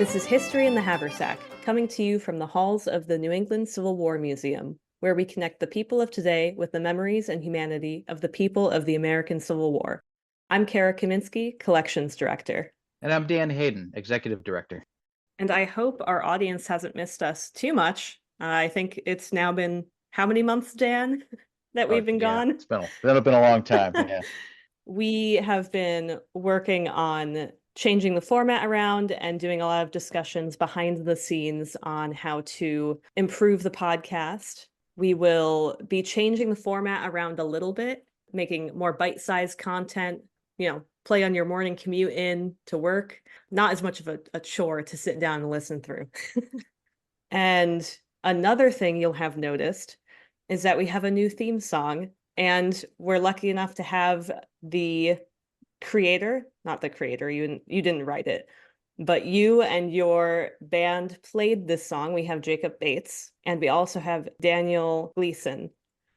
This is History in the Haversack, coming to you from the halls of the New England Civil War Museum, where we connect the people of today with the memories and humanity of the people of the American Civil War. I'm Cara Kaminsky, Collections Director. And I'm Dan Hayden, Executive Director. And I hope our audience hasn't missed us too much. I think it's now been how many months, Dan, that we've been gone? It's been a long time, yeah. We have been working on changing the format around and doing a lot of discussions behind the scenes on how to improve the podcast. We will be changing the format around a little bit, making more bite-sized content, play on your morning commute in to work. Not as much of a chore to sit down and listen through. And another thing you'll have noticed is that we have a new theme song, and we're lucky enough to have the creator, not the creator, you didn't write it, but you and your band played this song. We have Jacob Bates, and we also have Daniel Gleason.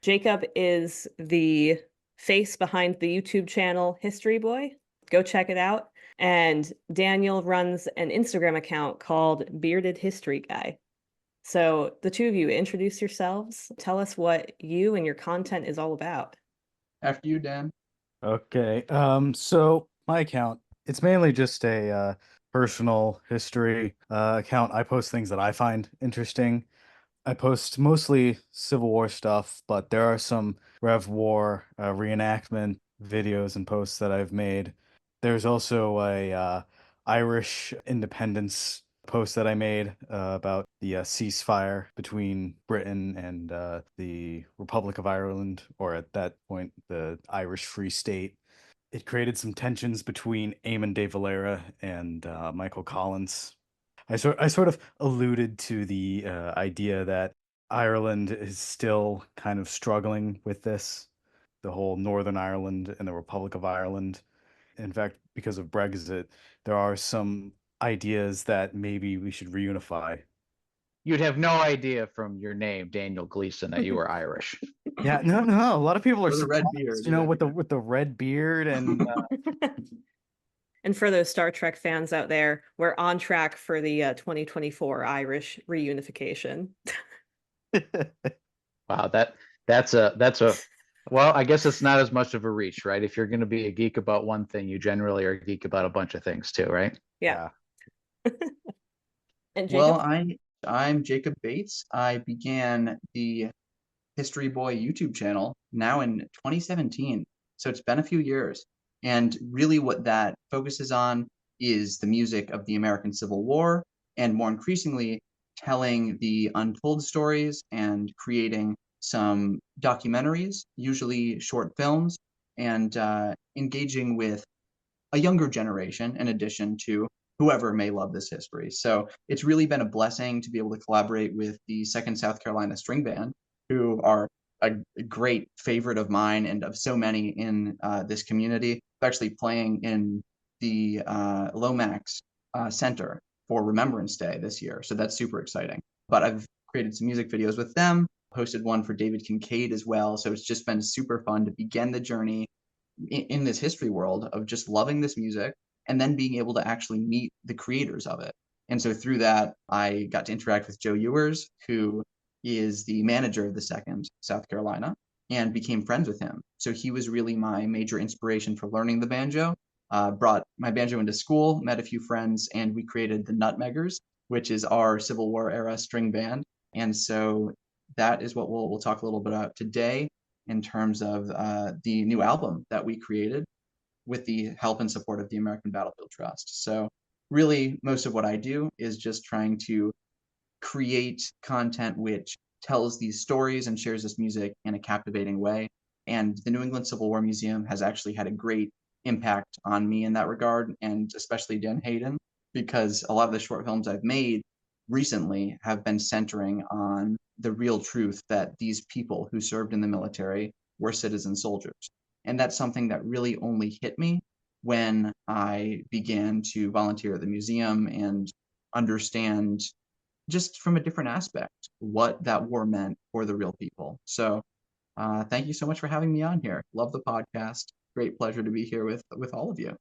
Jacob is the face behind the YouTube channel History Boy. Go check it out. And Daniel runs an Instagram account called Bearded History Guy. So the two of you, introduce yourselves. Tell us what you and your content is all about. After you, Dan. Okay. So my account, it's mainly just a personal history account. I post things that I find interesting. I post mostly Civil War stuff, but there are some Rev War reenactment videos and posts that I've made. There's also a Irish independence post that I made about the ceasefire between Britain and the Republic of Ireland, or at that point, the Irish Free State. It created some tensions between Eamon de Valera and Michael Collins. I sort of alluded to the idea that Ireland is still kind of struggling with this, the whole Northern Ireland and the Republic of Ireland. In fact, because of Brexit, there are some ideas that maybe we should reunify. You'd have no idea from your name, Daniel Gleason, that you were Irish. Yeah, no. A lot of people are With the red surprised, beard, with the red beard and And for those Star Trek fans out there, we're on track for the 2024 Irish reunification. Wow, that's a well, I guess it's not as much of a reach, right? If you're going to be a geek about one thing, you generally are a geek about a bunch of things too, right? Yeah. And Jacob? Well, I'm Jacob Bates. I began the History Boy YouTube channel now in 2017. So it's been a few years. And really what that focuses on is the music of the American Civil War, and more increasingly telling the untold stories and creating some documentaries, usually short films, and engaging with a younger generation in addition to whoever may love this history. So it's really been a blessing to be able to collaborate with the Second South Carolina String Band, who are a great favorite of mine and of so many in this community. I'm actually playing in the Lomax Center for Remembrance Day this year, so that's super exciting. But I've created some music videos with them, hosted one for David Kincaid as well, so it's just been super fun to begin the journey in this history world of just loving this music and then being able to actually meet the creators of it. And so through that, I got to interact with Joe Ewers, who is the manager of the Second South Carolina, and became friends with him. So he was really my major inspiration for learning the banjo. Brought my banjo into school, met a few friends, and we created the Nutmeggers, which is our Civil War era string band. And so that is what we'll talk a little bit about today in terms of the new album that we created with the help and support of the American Battlefield Trust. So really, most of what I do is just trying to create content which tells these stories and shares this music in a captivating way. And the New England Civil War Museum has actually had a great impact on me in that regard, and especially Dan Hayden, because a lot of the short films I've made recently have been centering on the real truth that these people who served in the military were citizen soldiers. And that's something that really only hit me when I began to volunteer at the museum and understand just from a different aspect what that war meant for the real people. So thank you so much for having me on here. Love the podcast. Great pleasure to be here with all of you.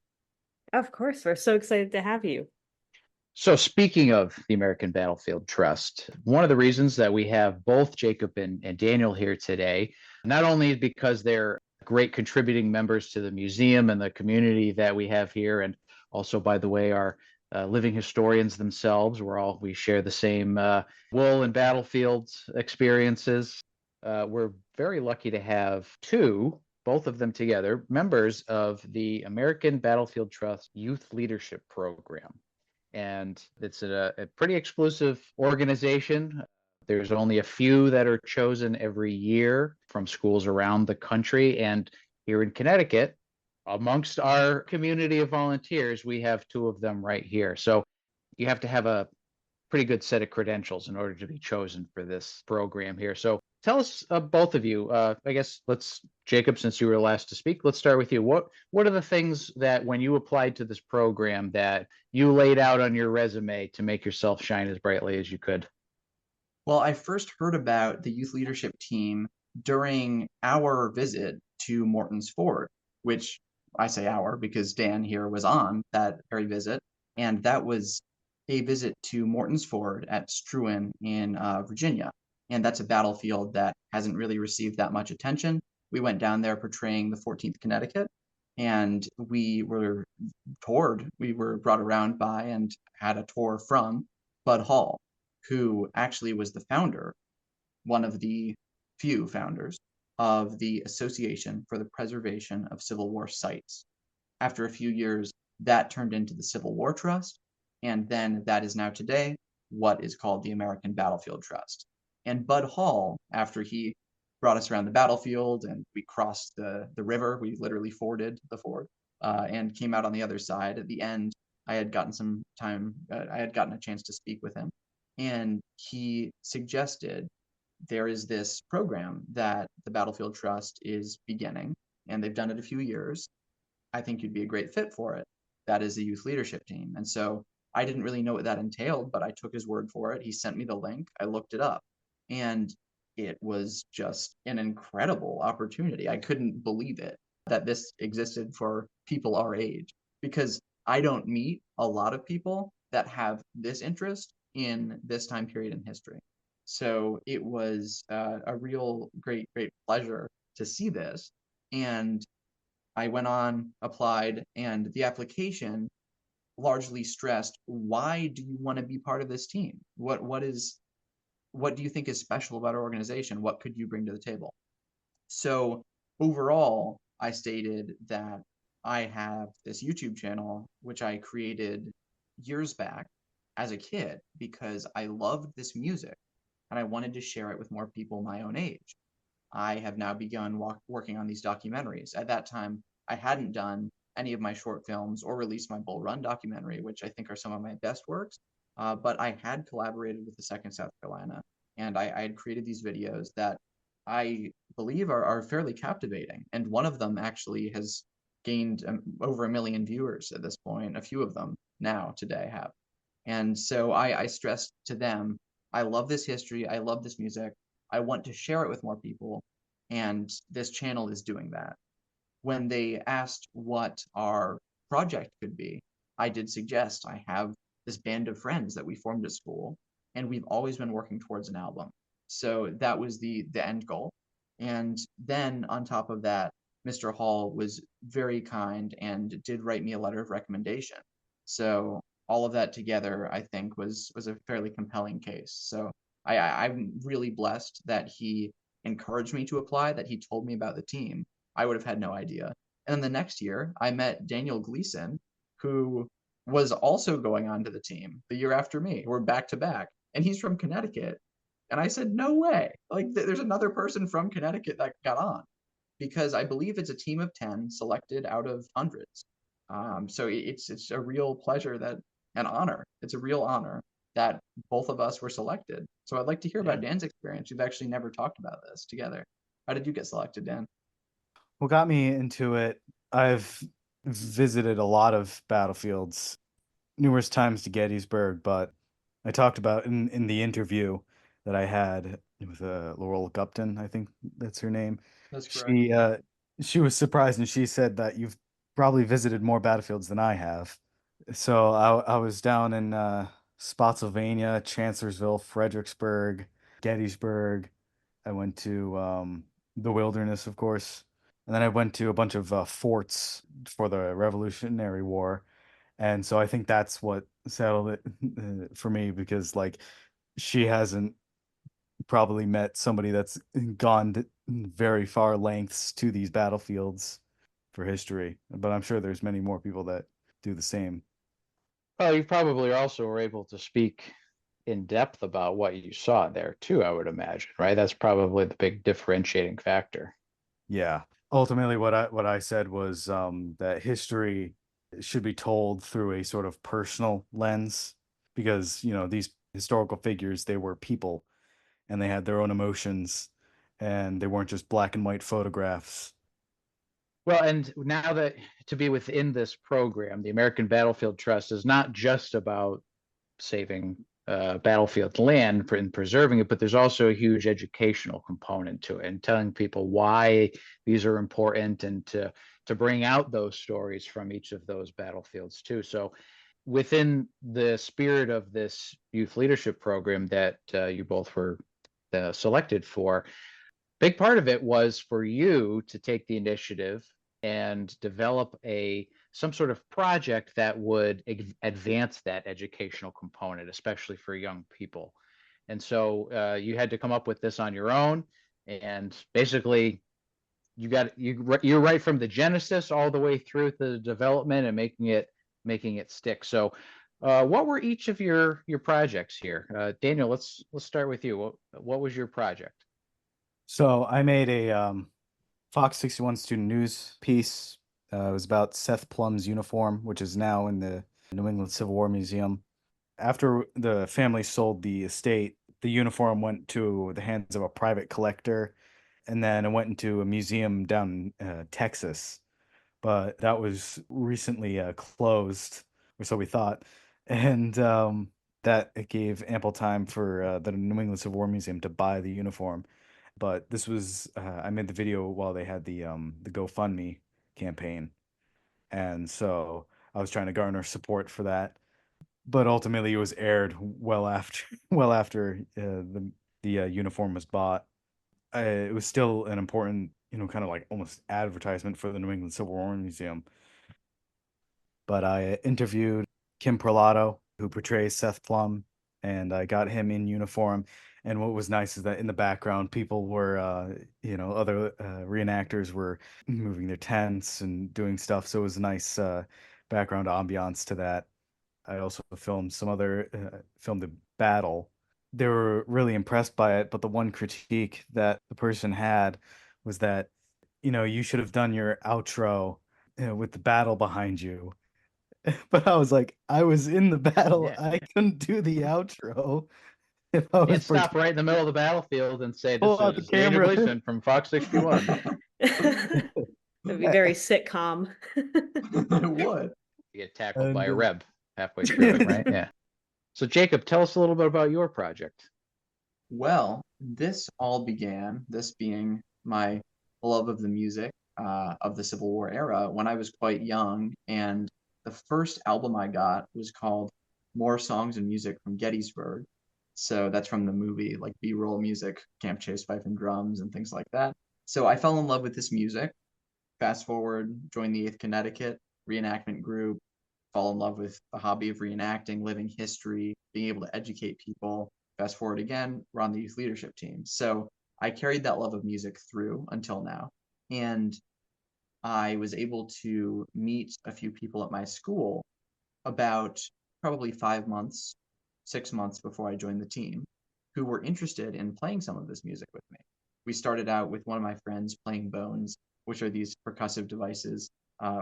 Of course, we're so excited to have you. So speaking of the American Battlefield Trust, one of the reasons that we have both Jacob and Daniel here today, not only because they're great contributing members to the museum and the community that we have here, and also, by the way, are living historians themselves. We share the same wool and battlefield experiences. We're very lucky to have both of them together, members of the American Battlefield Trust Youth Leadership Program. And it's a pretty exclusive organization. There's only a few that are chosen every year from schools around the country. And here in Connecticut, amongst our community of volunteers, we have two of them right here. So you have to have a pretty good set of credentials in order to be chosen for this program here. So tell us, both of you, I guess Jacob, since you were last to speak, let's start with you. What are the things that when you applied to this program that you laid out on your resume to make yourself shine as brightly as you could? Well, I first heard about the youth leadership team during our visit to Morton's Ford, which I say our because Dan here was on that very visit. And that was a visit to Morton's Ford at Struan in Virginia. And that's a battlefield that hasn't really received that much attention. We went down there portraying the 14th Connecticut, and we were toured. We were brought around by and had a tour from Bud Hall, who actually was the founder, one of the few founders of the Association for the Preservation of Civil War Sites. After a few years, that turned into the Civil War Trust, and then that is now today what is called the American Battlefield Trust. And Bud Hall, after he brought us around the battlefield and we crossed the river, we literally forded the ford, and came out on the other side. At the end, I had gotten some time, I had gotten a chance to speak with him, and he suggested there is this program that the Battlefield Trust is beginning, and they've done it a few years. I think you'd be a great fit for it. That is a youth leadership team. And so I didn't really know what that entailed, but I took his word for it. He sent me the link. I looked it up, and it was just an incredible opportunity. I couldn't believe it that this existed for people our age, because I don't meet a lot of people that have this interest in this time period in history. So it was a real great pleasure to see this. And I went on, applied, and the application largely stressed, why do you want to be part of this team? What do you think is special about our organization? What could you bring to the table? So overall, I stated that I have this YouTube channel, which I created years back as a kid because I loved this music and I wanted to share it with more people my own age. I have now begun working on these documentaries. At that time, I hadn't done any of my short films or released my Bull Run documentary, which I think are some of my best works. But I had collaborated with the 2nd South Carolina, and I had created these videos that I believe are fairly captivating. And one of them actually has gained over 1 million viewers at this point. A few of them now today have. And so I stressed to them, I love this history. I love this music. I want to share it with more people. And this channel is doing that. When they asked what our project could be, I did suggest I have this band of friends that we formed at school, and we've always been working towards an album. So that was the end goal. And then on top of that, Mr. Hall was very kind and did write me a letter of recommendation. So all of that together, I think, was a fairly compelling case. So I'm really blessed that he encouraged me to apply, that he told me about the team. I would have had no idea. And then the next year, I met Daniel Gleason, who was also going on to the team the year after me. We're back to back, and he's from Connecticut. And I said, no way. Like, there's another person from Connecticut that got on, because I believe it's a team of 10 selected out of hundreds. So it's a real pleasure an honor. It's a real honor that both of us were selected. So I'd like to hear about Dan's experience. We've actually never talked about this together. How did you get selected, Dan? What got me into it, I've visited a lot of battlefields, numerous times to Gettysburg, but I talked about in the interview that I had with Laurel Gupton, I think that's her name. That's correct. She was surprised, and she said that you've probably visited more battlefields than I have. So I was down in Spotsylvania, Chancellorsville, Fredericksburg, Gettysburg. I went to the wilderness, of course, and then I went to a bunch of forts for the Revolutionary War. And so I think that's what settled it for me, because like she hasn't probably met somebody that's gone very far lengths to these battlefields for history, but I'm sure there's many more people that do the same. Well, you probably also were able to speak in depth about what you saw there too, I would imagine, right? That's probably the big differentiating factor. Yeah. Ultimately, what I said was that history should be told through a sort of personal lens, because these historical figures, they were people and they had their own emotions, and they weren't just black and white photographs. Well, and now that to be within this program, the American Battlefield Trust is not just about saving battlefield land and preserving it, but there's also a huge educational component to it, and telling people why these are important, and to bring out those stories from each of those battlefields too. So within the spirit of this youth leadership program that you both were selected for, big part of it was for you to take the initiative and develop some sort of project that would advance that educational component, especially for young people. And so you had to come up with this on your own, and basically you're right from the genesis all the way through the development and making it stick. So what were each of your projects here? Daniel, let's start with you. What was your project? So I made a Fox 61 student news piece. It was about Seth Plum's uniform, which is now in the New England Civil War Museum. After the family sold the estate, the uniform went to the hands of a private collector, and then it went into a museum down in Texas. But that was recently closed, or so we thought. And that it gave ample time for the New England Civil War Museum to buy the uniform. But this was I made the video while they had the GoFundMe campaign, and so I was trying to garner support for that. But ultimately, it was aired well after well after the uniform was bought. It was still an important, kind of like almost advertisement for the New England Civil War Museum. But I interviewed Kim Perlato, who portrays Seth Plum, and I got him in uniform. And what was nice is that in the background, people were, other reenactors were moving their tents and doing stuff. So it was a nice background ambiance to that. I also filmed the battle. They were really impressed by it, but the one critique that the person had was that, you should have done your outro with the battle behind you. But I was like, I was in the battle. Yeah. I couldn't do the outro if I You'd was stop right in the middle of the battlefield and say, pull "This out the is Daniel camera. Gleason from Fox 61." It'd be very sitcom. It would. You get tackled by a And Reb halfway through it, right? Yeah. So Jacob, tell us a little bit about your project. Well, this being my love of the music of the Civil War era, when I was quite young. And the first album I got was called More Songs and Music from Gettysburg. So that's from the movie, like B-roll music, Camp Chase Fife and drums and things like that. So I fell in love with this music. Fast forward, joined the 8th Connecticut reenactment group, fall in love with the hobby of reenacting, living history, being able to educate people. Fast forward again, we're on the youth leadership team. So I carried that love of music through until now. And I was able to meet a few people at my school about probably 5 months, 6 months before I joined the team, who were interested in playing some of this music with me. We started out with one of my friends playing bones, which are these percussive devices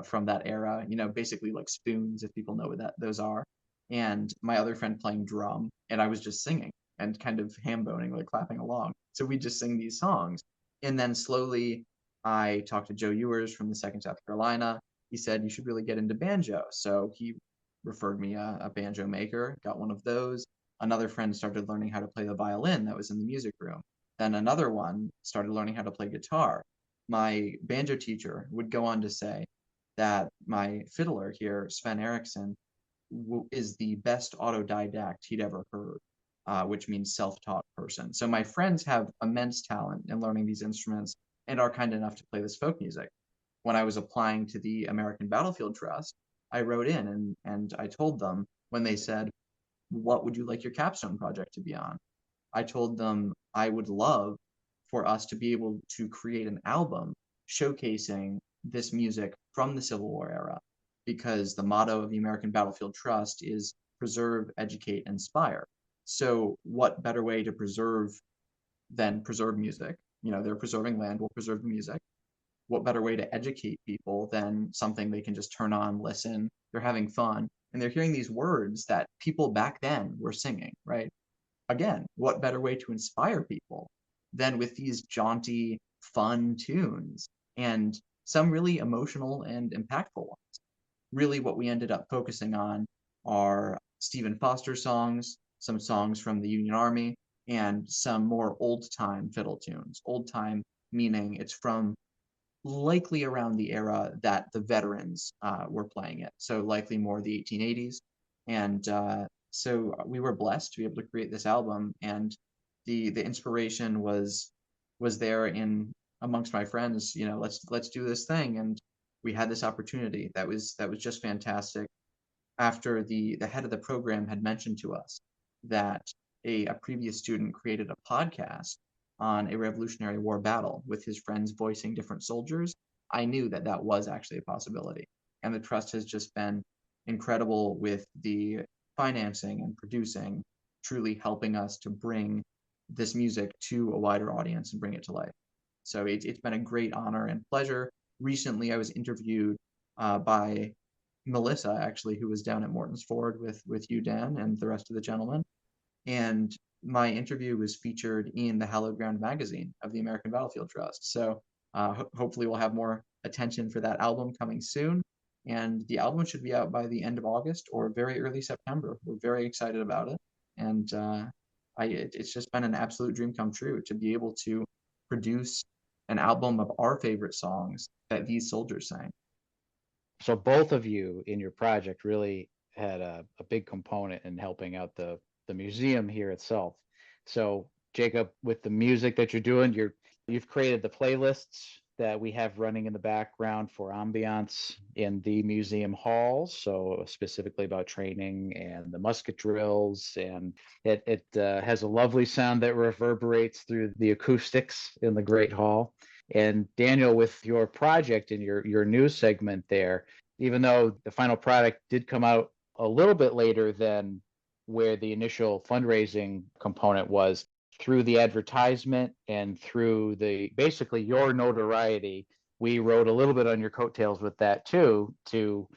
from that era, basically like spoons, if people know what those are. And my other friend playing drum, and I was just singing and kind of ham boning, like clapping along. So we just sing these songs. And then slowly I talked to Joe Ewers from the 2nd South Carolina. He said, you should really get into banjo. So he referred me a banjo maker, got one of those. Another friend started learning how to play the violin that was in the music room. Then another one started learning how to play guitar. My banjo teacher would go on to say that my fiddler here, Sven Eriksson, is the best autodidact he'd ever heard, which means self-taught person. So my friends have immense talent in learning these instruments and are kind enough to play this folk music. When I was applying to the American Battlefield Trust, I wrote in and I told them when they said, what would you like your capstone project to be on? I told them I would love for us to be able to create an album showcasing this music from the Civil War era, because the motto of the American Battlefield Trust is preserve, educate, inspire. So what better way to preserve than preserve music? You know, they're preserving land, we'll preserve the music. What better way to educate people than something they can just turn on, listen, they're having fun, and they're hearing these words that people back then were singing, right? Again, what better way to inspire people than with these jaunty, fun tunes and some really emotional and impactful ones? Really, what we ended up focusing on are Stephen Foster songs, some songs from the Union Army, and some more old time fiddle tunes. Old time meaning it's from likely around the era that the veterans were playing it. So likely more the 1880s. And so we were blessed to be able to create this album, and the inspiration was there in amongst my friends. You know, let's do this thing, and we had this opportunity that was just fantastic. After the head of the program had mentioned to us that a previous student created a podcast on a Revolutionary War battle with his friends voicing different soldiers, I knew that that was actually a possibility. And the trust has just been incredible with the financing and producing, truly helping us to bring this music to a wider audience and bring it to life. So it's been a great honor and pleasure. Recently, I was interviewed by Melissa, actually, who was down at Morton's Ford with you, Dan, and the rest of the gentlemen. And my interview was featured in the Hallowed Ground magazine of the American Battlefield Trust. So hopefully we'll have more attention for that album coming soon. And the album should be out by the end of August or very early September. We're very excited about it. And it's just been an absolute dream come true to be able to produce an album of our favorite songs that these soldiers sang. So both of you in your project really had a big component in helping out the museum here itself. So Jacob, with the music that you're doing, you've created the playlists that we have running in the background for ambiance in the museum halls. So specifically about training and the musket drills, and it has a lovely sound that reverberates through the acoustics in the Great Hall. And Daniel, with your project and your news segment there, even though the final product did come out a little bit later than where the initial fundraising component was, through the advertisement and through the basically your notoriety, we rode a little bit on your coattails with that too, to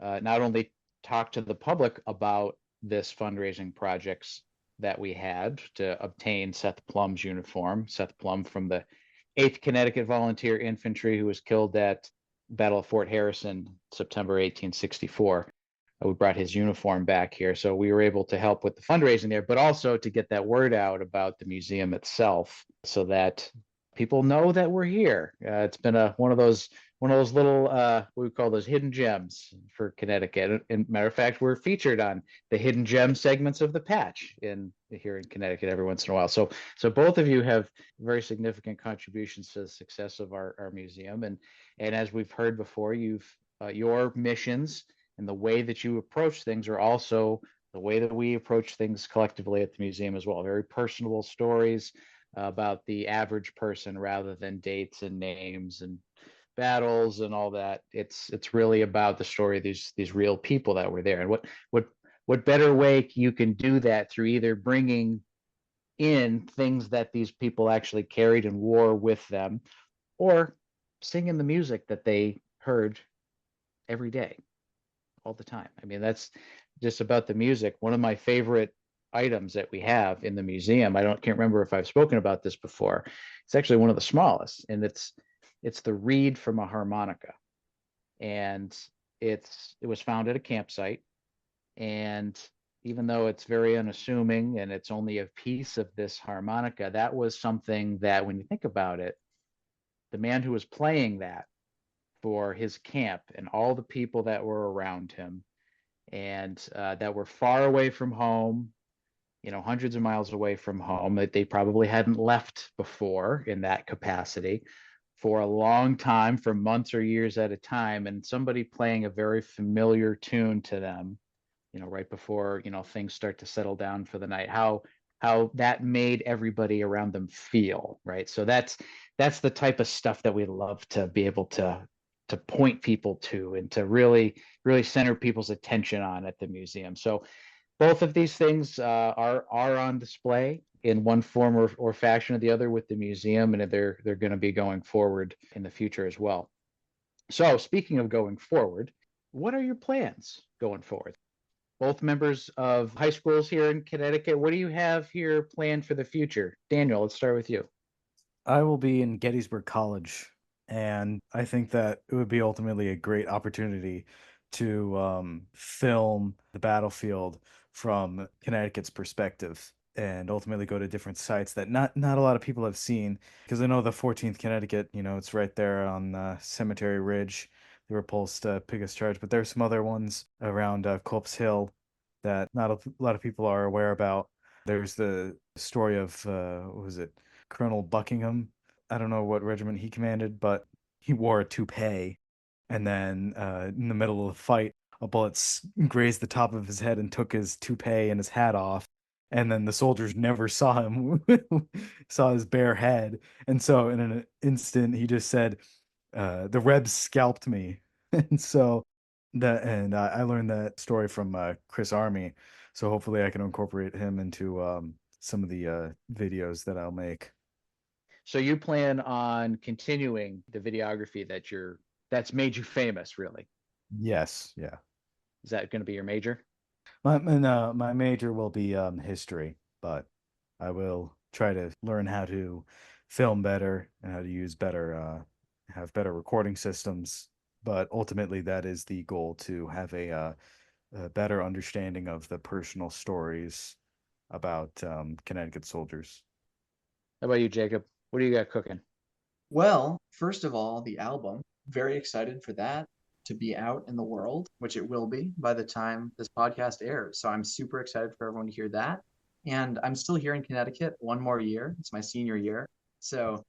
not only talk to the public about this fundraising projects that we had to obtain Seth Plum's uniform, Seth Plum from the 8th Connecticut Volunteer Infantry, who was killed at Battle of Fort Harrison, September 1864. We brought his uniform back here. So we were able to help with the fundraising there, but also to get that word out about the museum itself so that people know that we're here. It's been one of those little what we call those hidden gems for Connecticut. And matter of fact, we're featured on the hidden gem segments of the Patch here in Connecticut every once in a while. So both of you have very significant contributions to the success of our museum. And as we've heard before, your missions and the way that you approach things are also the way that we approach things collectively at the museum as well. Very personable stories about the average person rather than dates and names and battles and all that. It's really about the story of these real people that were there. And what better way you can do that through either bringing in things that these people actually carried and wore with them, or singing the music that they heard every day, all the time. I mean, that's just about the music. One of my favorite items that we have in the museum, can't remember if I've spoken about this before. It's actually one of the smallest, and it's the reed from a harmonica. And it was found at a campsite. And even though it's very unassuming and it's only a piece of this harmonica, that was something that, when you think about it, the man who was playing that for his camp and all the people that were around him, and that were far away from home, hundreds of miles away from home, that they probably hadn't left before in that capacity for a long time, for months or years at a time, and somebody playing a very familiar tune to them, right before, things start to settle down for the night, how that made everybody around them feel, right? So that's the type of stuff that we love to be able to point people to, and to really center people's attention on at the museum. So both of these things are on display in one form or fashion or the other with the museum, and they're going to be going forward in the future as well. So speaking of going forward, what are your plans going forward? Both members of high schools here in Connecticut, what do you have here planned for the future? Daniel, let's start with you. I will be in Gettysburg College, and I think that it would be ultimately a great opportunity to film the battlefield from Connecticut's perspective, and ultimately go to different sites that not a lot of people have seen. Because I know the 14th Connecticut, it's right there on Cemetery Ridge, the repulsed Pigus Charge, but there's some other ones around Culp's Hill that not a lot of people are aware about. There's the story of what was it? Colonel Buckingham. I don't know what regiment he commanded, but he wore a toupee. And then in the middle of the fight, a bullet grazed the top of his head and took his toupee and his hat off. And then the soldiers never saw him, saw his bare head. And so in an instant, he just said, the Rebs scalped me. And so I learned that story from Chris Army. So hopefully I can incorporate him into some of the videos that I'll make. So you plan on continuing the videography that's made you famous, really? Yes, yeah. Is that going to be your major? My major will be history, but I will try to learn how to film better and how to use have better recording systems. But ultimately, that is the goal, to have a better understanding of the personal stories about Connecticut soldiers. How about you, Jacob? What do you got cooking? Well, first of all, the album. Very excited for that to be out in the world, which it will be by the time this podcast airs. So I'm super excited for everyone to hear that. And I'm still here in Connecticut one more year. It's my senior year. So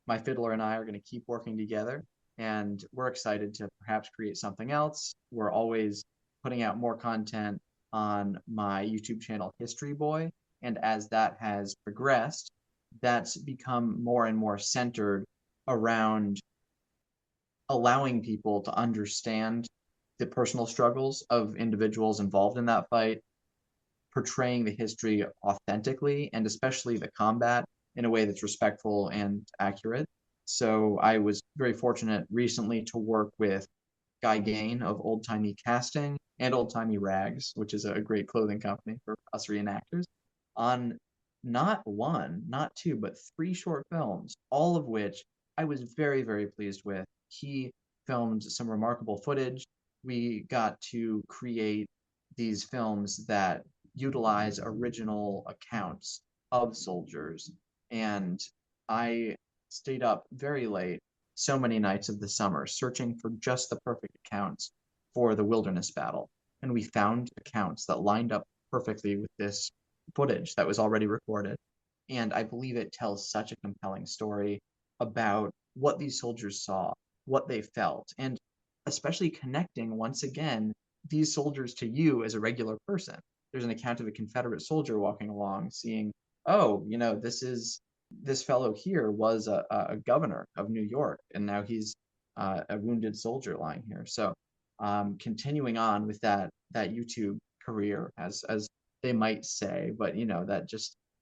my fiddler and I are going to keep working together, and we're excited to perhaps create something else. We're always putting out more content on my YouTube channel, History Boy. And as that has progressed, that's become more and more centered around allowing people to understand the personal struggles of individuals involved in that fight, portraying the history authentically, and especially the combat in a way that's respectful and accurate. So I was very fortunate recently to work with Guy Gain of Old Timey Casting and Old Timey Rags, which is a great clothing company for us reenactors, on not one, not two, but three short films, all of which I was very, very pleased with. He filmed some remarkable footage. We got to create these films that utilize original accounts of soldiers. And I stayed up very late so many nights of the summer searching for just the perfect accounts for the wilderness battle. And we found accounts that lined up perfectly with this footage that was already recorded. And I believe it tells such a compelling story about what these soldiers saw, what they felt, and especially connecting once again these soldiers to you as a regular person. There's an account of a Confederate soldier walking along, seeing, oh, this fellow here was a governor of New York, and now he's a wounded soldier lying here. So continuing on with that YouTube career, as they might say, but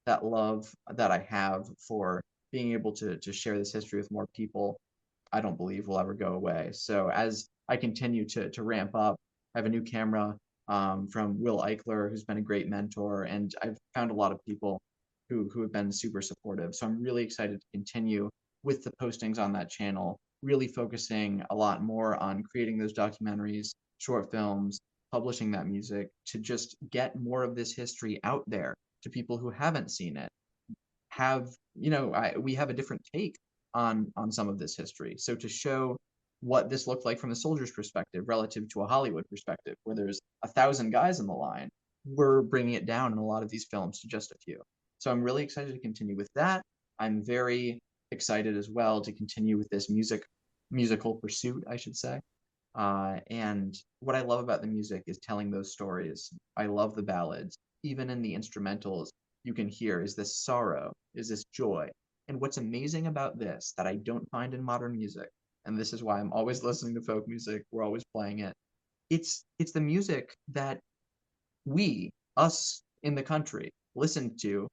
that love that I have for being able to share this history with more people, I don't believe will ever go away. So as I continue to ramp up, I have a new camera from Will Eichler, who's been a great mentor, and I've found a lot of people who have been super supportive. So I'm really excited to continue with the postings on that channel, really focusing a lot more on creating those documentaries, short films, publishing that music, to just get more of this history out there to people who haven't seen it. We have a different take on some of this history. So to show what this looked like from the soldier's perspective relative to a Hollywood perspective, where there's 1,000 guys in the line, we're bringing it down in a lot of these films to just a few. So I'm really excited to continue with that. I'm very excited as well to continue with this musical pursuit, I should say. And what I love about the music is telling those stories. I love the ballads. Even in the instrumentals, you can hear, is this sorrow? Is this joy? And what's amazing about this that I don't find in modern music, and this is why I'm always listening to folk music, we're always playing it. It's the music that us in the country, listened to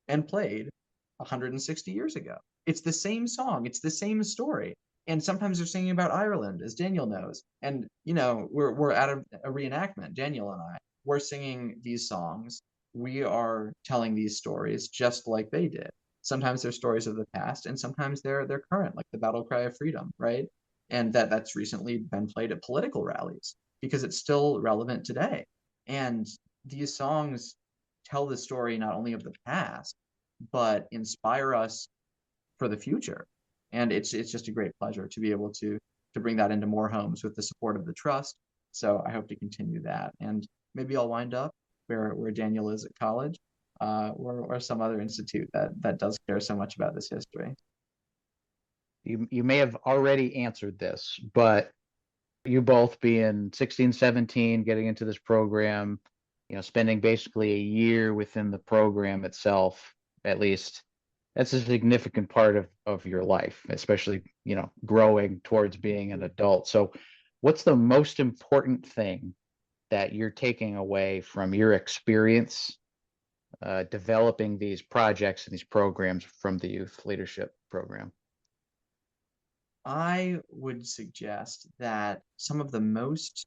and played 160 years ago. It's the same song, it's the same story. And sometimes they're singing about Ireland, as Daniel knows. And we're at a reenactment, Daniel and I. We're singing these songs. We are telling these stories just like they did. Sometimes they're stories of the past, and sometimes they're current, like the Battle Cry of Freedom, right? And that's recently been played at political rallies because it's still relevant today. And these songs tell the story not only of the past, but inspire us for the future. And it's just a great pleasure to be able to bring that into more homes with the support of the trust. So I hope to continue that. And maybe I'll wind up where Daniel is at college, or some other institute that does care so much about this history. You may have already answered this, but you both being 16, 17, getting into this program, spending basically a year within the program itself, at least, that's a significant part of your life, especially, growing towards being an adult. So what's the most important thing that you're taking away from your experience developing these projects and these programs from the youth leadership program? I would suggest that some of the most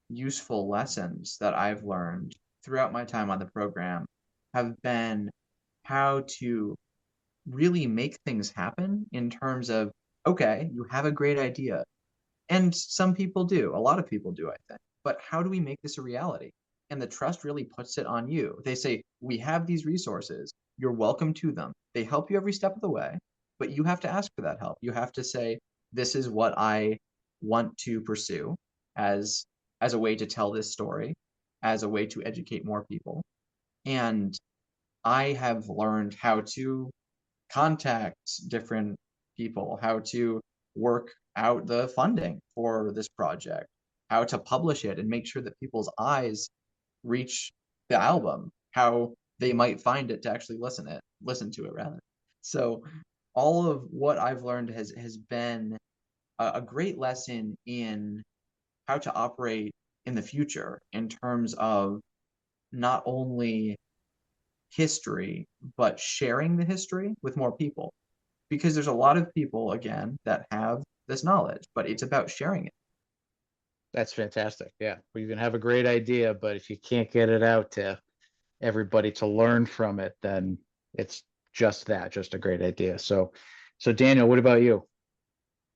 useful lessons that I've learned throughout my time on the program have been how to really make things happen in terms of, okay, you have a great idea. And some people do, a lot of people do, I think. But how do we make this a reality? And the trust really puts it on you. They say, we have these resources. You're welcome to them. They help you every step of the way, but you have to ask for that help. You have to say, this is what I want to pursue as a way to tell this story, as a way to educate more people. And I have learned how to contact different people, how to work out the funding for this project, how to publish it and make sure that people's eyes reach the album, how they might find it to actually listen to it rather. So all of what I've learned has been a great lesson in how to operate in the future in terms of not only history, but sharing the history with more people. Because there's a lot of people, again, that have this knowledge, but it's about sharing it. That's fantastic. Yeah. Well, you can have a great idea, but if you can't get it out to everybody to learn from it, then it's just a great idea. So Daniel, what about you?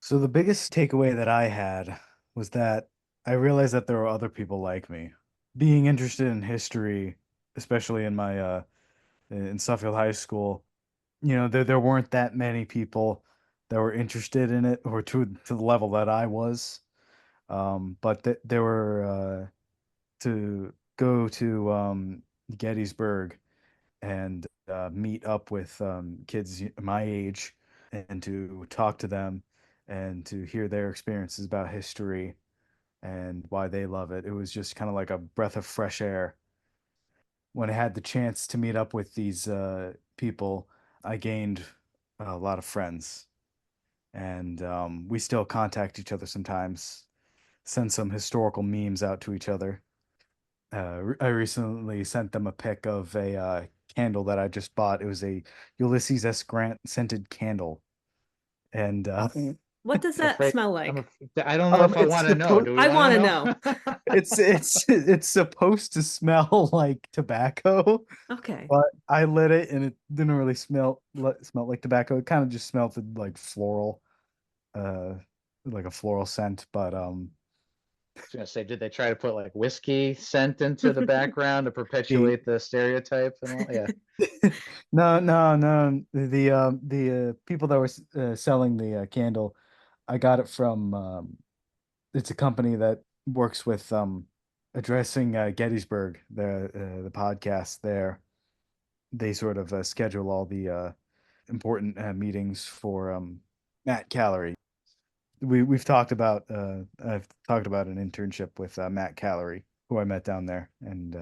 So the biggest takeaway that I had was that I realized that there were other people like me. Being interested in history, especially in my in Suffield High School, there weren't that many people that were interested in it or to the level that I was. But there were to go to Gettysburg and meet up with kids my age and to talk to them and to hear their experiences about history and why they love it. It was just kind of like a breath of fresh air. When I had the chance to meet up with these people, I gained a lot of friends, and we still contact each other sometimes, send some historical memes out to each other. I recently sent them a pic of a candle that I just bought. It was a Ulysses S. Grant scented candle, and What does I'm that afraid smell I'm like? I don't know if I it's want to know. supposed Do we I want want to to know? know. it's supposed to smell like tobacco, Okay. but I lit it and it didn't really smell like tobacco. It kind of just smelled like floral, uh, like a floral scent. But I was gonna say, did they try to put like whiskey scent into the background to the perpetuate the stereotype and all? Yeah. no. The people that were selling the candle, I got it from it's a company that works with addressing Gettysburg, the podcast there. They sort of schedule all the important meetings for Matt Callery. We've talked about I've talked about an internship with Matt Callery, who I met down there, and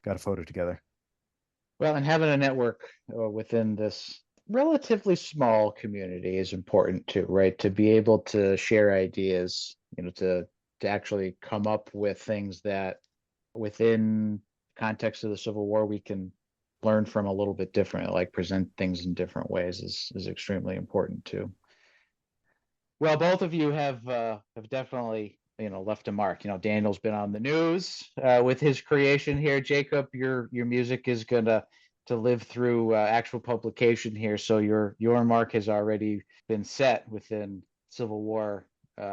got a photo together. Well, and having a network within this relatively small community is important too, right? To be able to share ideas, to actually come up with things that within context of the Civil War we can learn from a little bit different, like present things in different ways is extremely important too. Well, both of you have definitely left a mark. Daniel's been on the news with his creation here. Jacob, your music is gonna to live through actual publication here. So your mark has already been set within Civil War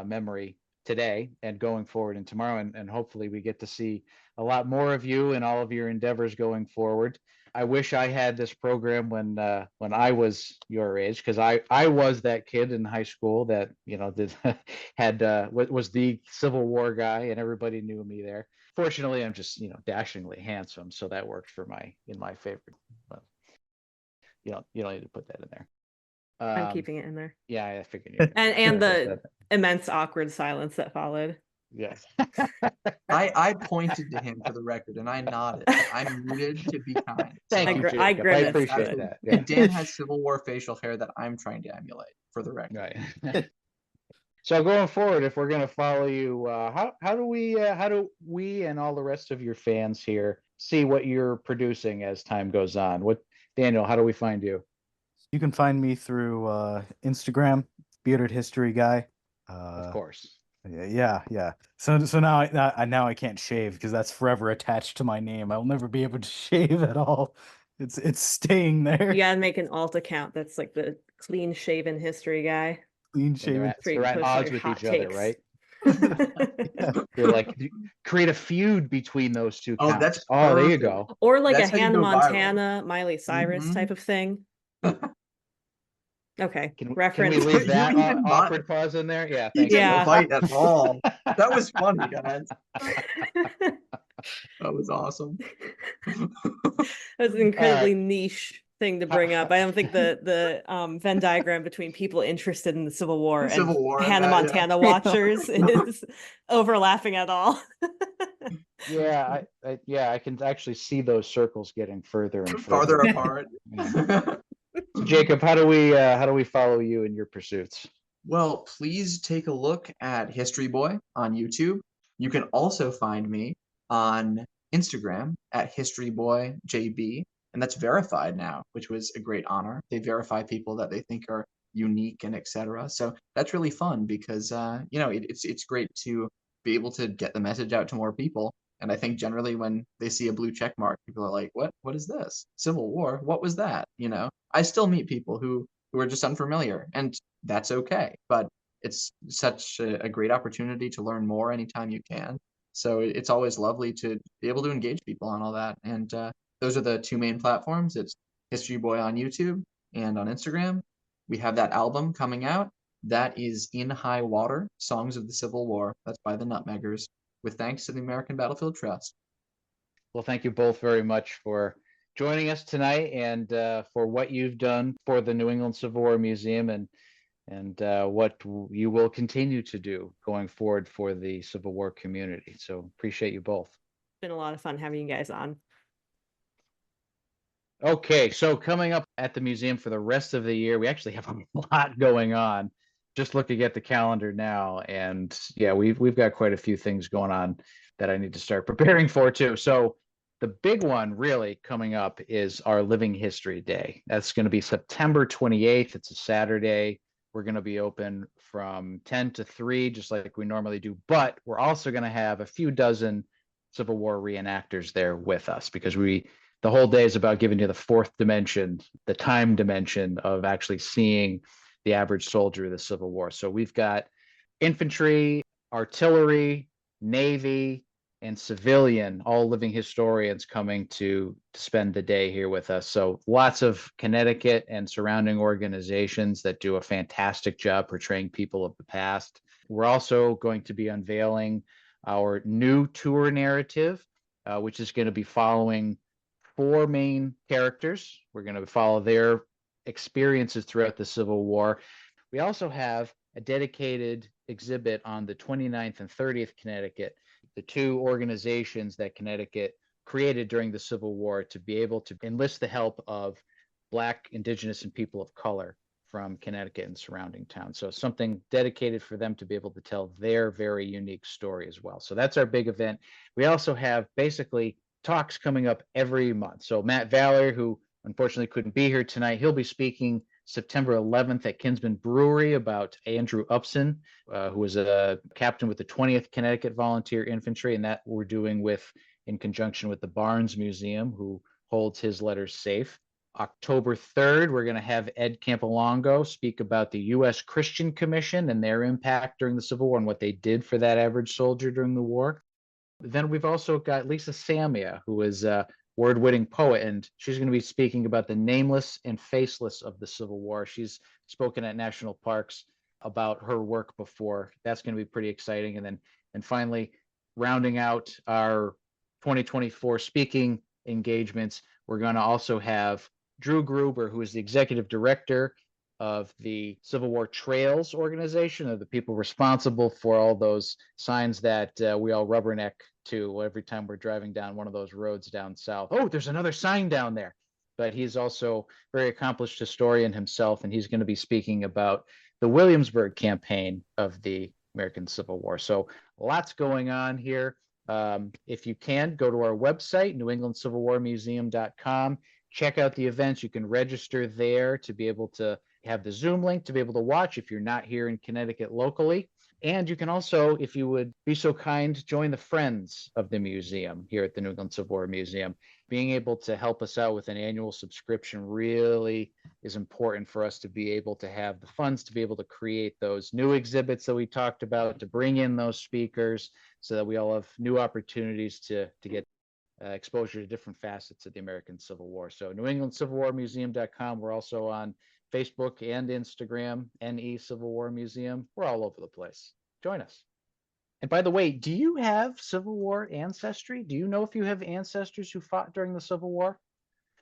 memory today and going forward and tomorrow, and hopefully we get to see a lot more of you and all of your endeavors going forward. I wish I had this program when I was your age, because I was that kid in high school that did had was the Civil War guy, and everybody knew me there. Fortunately, I'm just dashingly handsome, so that worked for in my favor. But you don't need to put that in there. I'm keeping it in there. Yeah, I figured you. And the immense awkward silence that followed. Yes. I pointed to him for the record, and I nodded. I'm muted to be kind. Thank you, I Jacob. I grimaced. appreciate that. Yeah. And Dan has Civil War facial hair that I'm trying to emulate, for the record. Right. So going forward, if we're going to follow you, how do we and all the rest of your fans here see what you're producing as time goes on? Daniel, how do we find you? You can find me through Instagram, Bearded History Guy. Of course. Yeah. So now I can't shave because that's forever attached to my name. I'll never be able to shave at all. It's staying there. You gotta make an alt account that's like the clean shaven history guy. Clean shaven. They're at odds with each other, right? Yeah. They're like, create a feud between those two Oh, counts. that's there you perfect. go. Or like That's a how you Hannah go viral. Montana, Miley Cyrus Mhm. type of thing. Okay. Can Reference. we leave that You even awkward pause in there? Yeah, You thank you. didn't Yeah. fight at all. That was funny, guys. That was awesome. That's an incredibly niche thing to bring up. I don't think the Venn diagram between people interested in the Civil War and Civil War, Hannah yeah. Montana watchers is overlapping at all. Yeah, I can actually see those circles getting further and Farther further. apart. So Jacob, how do we follow you in your pursuits? Well, please take a look at History Boy on YouTube. You can also find me on Instagram at HistoryBoyJB, and that's verified now, which was a great honor. They verify people that they think are unique and etc. So that's really fun because it's great to be able to get the message out to more people. And I think generally when they see a blue check mark, people are like, "What is this? Civil War? What was that?" I still meet people who are just unfamiliar, and that's okay. But it's such a great opportunity to learn more anytime you can. So it's always lovely to be able to engage people on all that. And those are the two main platforms. It's History Boy on YouTube and on Instagram. We have that album coming out. That is In High Water, Songs of the Civil War. That's by the Nutmeggers, with thanks to the American Battlefield Trust. Well, thank you both very much for joining us tonight and for what you've done for the New England Civil War Museum and what you will continue to do going forward for the Civil War community. So appreciate you both. It's been a lot of fun having you guys on. Okay, so coming up at the museum for the rest of the year, we actually have a lot going on. Just looking at the calendar now, and yeah, we've got quite a few things going on that I need to start preparing for too. So the big one really coming up is our Living History Day. That's going to be September 28th. It's a Saturday. We're going to be open from 10 to 3, just like we normally do. But we're also going to have a few dozen Civil War reenactors there with us because the whole day is about giving you the fourth dimension, the time dimension of actually seeing the average soldier of the Civil War. So we've got infantry, artillery, Navy, and civilian, all living historians coming to spend the day here with us. So lots of Connecticut and surrounding organizations that do a fantastic job portraying people of the past. We're also going to be unveiling our new tour narrative, which is going to be following 4 main characters. We're going to follow their experiences throughout the Civil War. We also have a dedicated exhibit on the 29th and 30th Connecticut, the 2 organizations that Connecticut created during the Civil War to be able to enlist the help of Black, Indigenous, and people of color from Connecticut and surrounding towns. So something dedicated for them to be able to tell their very unique story as well. So that's our big event. We also have basically talks coming up every month. So Matt Valler, who unfortunately couldn't be here tonight, he'll be speaking September 11th at Kinsman Brewery about Andrew Upson, who was a captain with the 20th Connecticut Volunteer Infantry, and that we're doing in conjunction with the Barnes Museum, who holds his letters safe. October 3rd, we're going to have Ed Campolongo speak about the U.S. Christian Commission and their impact during the Civil War and what they did for that average soldier during the war. Then we've also got Lisa Samia, who is a word-winning poet, and she's going to be speaking about the nameless and faceless of the Civil War. She's spoken at national parks about her work before. That's going to be pretty exciting. And finally, rounding out our 2024 speaking engagements, we're going to also have Drew Gruber, who is the executive director of the Civil War Trails organization, of the people responsible for all those signs that we all rubberneck to every time we're driving down one of those roads down south. Oh, there's another sign down there. But he's also a very accomplished historian himself, and he's going to be speaking about the Williamsburg campaign of the American Civil War. So lots going on here. If you can, go to our website, newenglandcivilwarmuseum.com. Check out the events. You can register there to be able to have the Zoom link to be able to watch if you're not here in Connecticut locally. And you can also, if you would be so kind, join the Friends of the Museum here at the New England Civil War Museum. Being able to help us out with an annual subscription really is important for us to be able to have the funds to be able to create those new exhibits that we talked about, to bring in those speakers so that we all have new opportunities to get exposure to different facets of the American Civil War. So newenglandcivilwarmuseum.com. We're also on Facebook and Instagram, NE Civil War Museum. We're all over the place. Join us. And by the way, do you have Civil War ancestry? Do you know if you have ancestors who fought during the Civil War?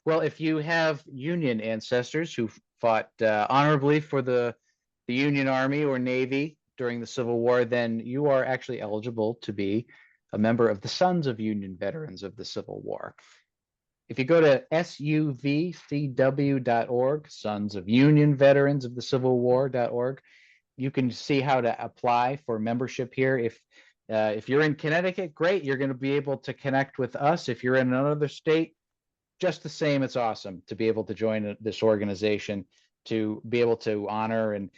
Well, if you have Union ancestors who fought honorably for the Union Army or Navy during the Civil War, then you are actually eligible to be a member of the Sons of Union Veterans of the Civil War. If you go to suvcw.org, Sons of Union Veterans of the Civil War.org, you can see how to apply for membership here. If you're in Connecticut, great, you're going to be able to connect with us. If you're in another state, just the same, it's awesome to be able to join this organization, to be able to honor and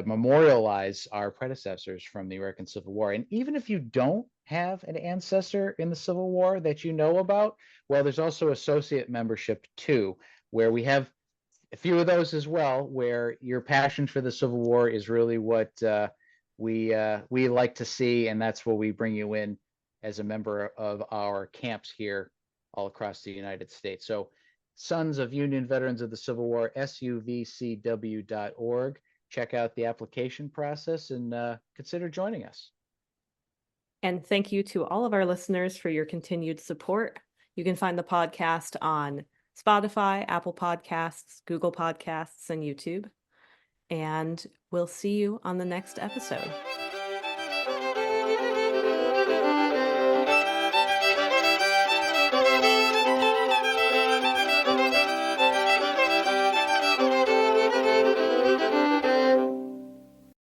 memorialize our predecessors from the American Civil War. And even if you don't have an ancestor in the Civil War that you know about, well, there's also associate membership too, where we have a few of those as well, where your passion for the Civil War is really what we like to see, and that's what we bring you in as a member of our camps here all across the United States. So Sons of Union Veterans of the Civil War, suvcw.org. Check out the application process and consider joining us. And thank you to all of our listeners for your continued support. You can find the podcast on Spotify, Apple Podcasts, Google Podcasts, and YouTube. And we'll see you on the next episode.